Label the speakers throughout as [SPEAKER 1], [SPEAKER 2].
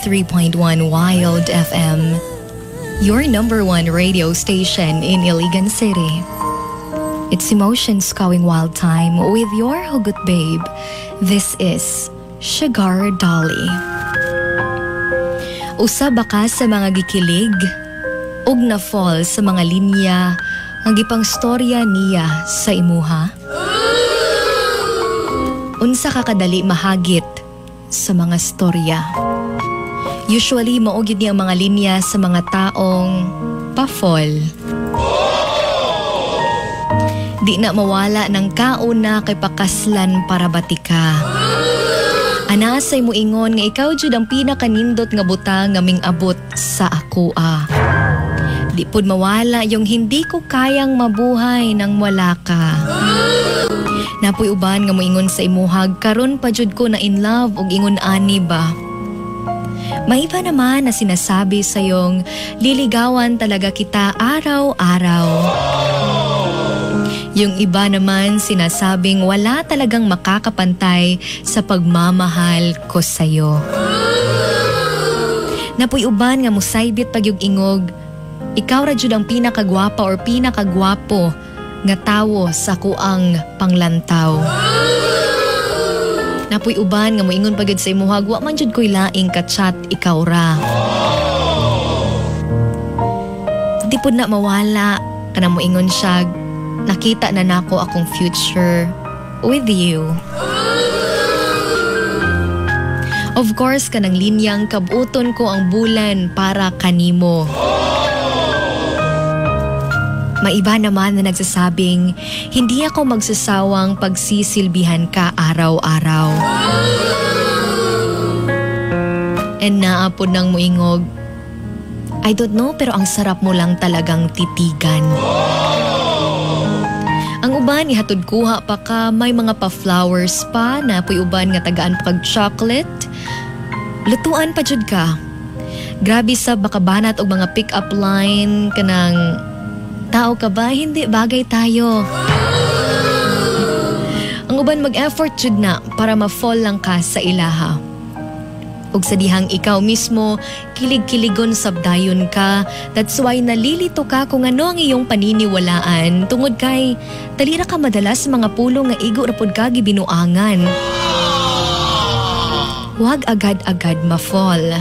[SPEAKER 1] 103.1 Wild FM, your number one radio station in Iligan City. It's emotions going wild time with your hugot babe. This is Sugar Dolly. Usa ba ka sa mga gikilig ug na fall sa mga linya ang gipang storya niya sa imuha? Unsa ka kadali mahagit sa mga storya? Usually, maugid niya ang mga linya sa mga taong pa-fall. Di na mawala ng kauna kay pakaslan para batika. Anasay mo ingon nga ikaw jud ang pinakanindot nga butang nga ming-abot sa akoa. Di pud mawala yung hindi ko kayang mabuhay nang wala ka. Napoy uban nga moingon sa imuhag karon pa jud ko na in love ug ingon ani ba. May iba naman na sinasabi sa iyong liligawan talaga kita araw-araw. Yung iba naman sinasabing wala talagang makakapantay sa pagmamahal ko sa iyo. Napoy uban nga mosaybit pagyug ingog, ikaw ra jud ang pinakagwapa or pinakagwapo nga tawo sa kuang panglantaw. Napoy uban nga moingon pagid sa imuhag, wa man jud ko'y laing ka-chat ikaw ra. Di pud na mawala kanang moingon siya, nakita na nako akong future with you. Of course kanang linyang kabuton ko ang bulan para kanimo. Maiba naman na nagsasabing, hindi ako magsasawang pagsisilbihan ka araw-araw. And naapod ng muingog, I don't know pero ang sarap mo lang talagang titigan. Ang uban ihatod kuha pa ka, may mga pa-flowers pa, napoy uban nga tagaan pa kag chocolate. Lutuan pa jud ka. Grabe sa bakabanat og mga pick-up line kanang tao ka ba? Hindi, bagay tayo. Ang uban mag-effort jud na para ma-fall lang ka sa ilaha. Ug sa dihang ikaw mismo, kilig-kiligon sabdayon ka. That's why nalilito ka kung ano ang iyong paniniwalaan. Tungod kay, talira ka madalas sa mga pulong nga igo rapod ka gibinuangan. Huwag agad-agad ma-fall.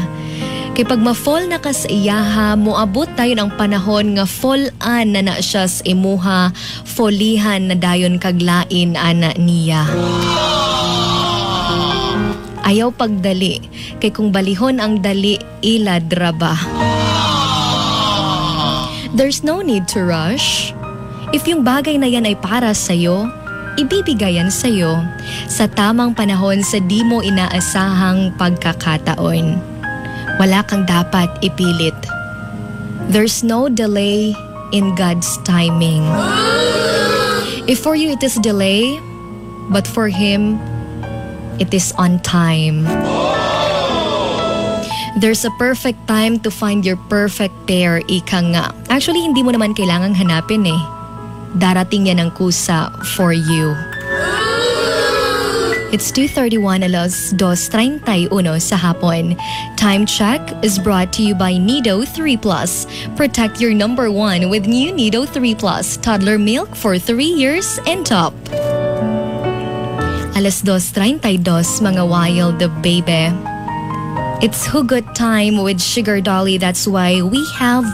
[SPEAKER 1] Kay pag ma-fall na ka sa iyaha, moabot tayo ng panahon nga fall-an na siya sa imuha, folihan na dayon kaglain ana niya. Ayaw pagdali, kay kung balihon ang dali, iladra ba? There's no need to rush. If yung bagay na yan ay para sa'yo, ibibigayan sa'yo sa tamang panahon sa di mo inaasahang pagkakataon. Wala kang dapat ipilit. There's no delay in God's timing. If for you it is delay, but for Him, it is on time. There's a perfect time to find your perfect pair, ika nga. Actually, hindi mo naman kailangang hanapin eh. Darating yan ang kusa for you. It's 2:31 alas 2:31 sa hapon. Time check is brought to you by Nido 3 Plus. Protect your number one with new Nido 3 Plus. Toddler milk for 3 years and top. Alas 2:32 mga wild baby. It's hugot time with Sugar Dolly. That's why we have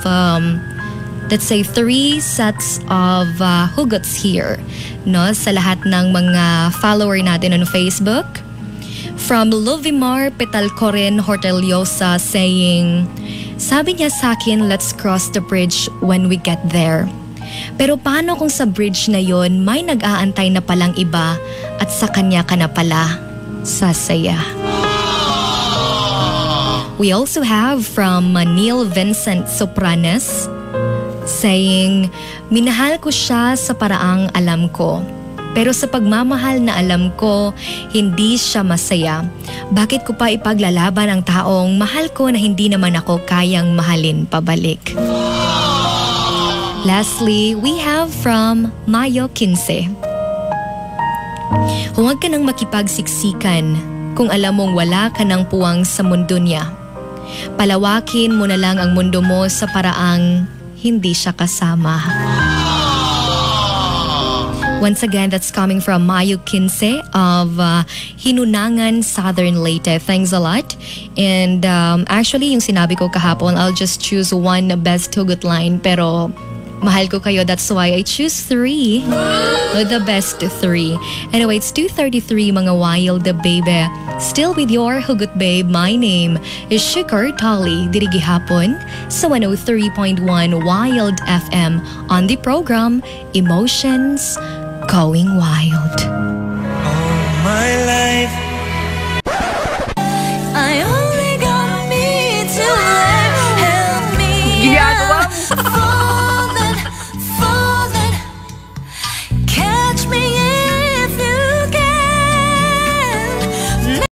[SPEAKER 1] let's say 3 sets of hugots here, no, sa lahat ng mga follower natin on Facebook. From Lovimar Petalcoren Horteliosa saying, sabi niya sa akin, let's cross the bridge when we get there. Pero paano kung sa bridge na yon may nag-aantay na palang iba at sa kanya ka na pala sasaya? We also have from Neil Vincent Sopranes saying, minahal ko siya sa paraang alam ko. Pero sa pagmamahal na alam ko, hindi siya masaya. Bakit ko pa ipaglalaban ang taong mahal ko na hindi naman ako kayang mahalin pabalik? Lastly, we have from Mayo 15. Huwag ka nang makipagsiksikan kung alam mong wala ka ng puwang sa mundo niya. Palawakin mo na lang ang mundo mo sa paraang hindi siya kasama. Once again, that's coming from Mayu Kinse of Hinunangan, Southern Leyte. Thanks a lot. And actually, yung sinabi ko kahapon, I'll just choose one best hugot line. Pero mahal ko kayo, that's why I choose 3. The best 3. Anyway, it's 2:33 mga wild baby. Still with your hugot babe. My name is Shikar Tali. Diri gihapon sa 103.1 Wild FM on the program Emotions Going Wild.
[SPEAKER 2] All my life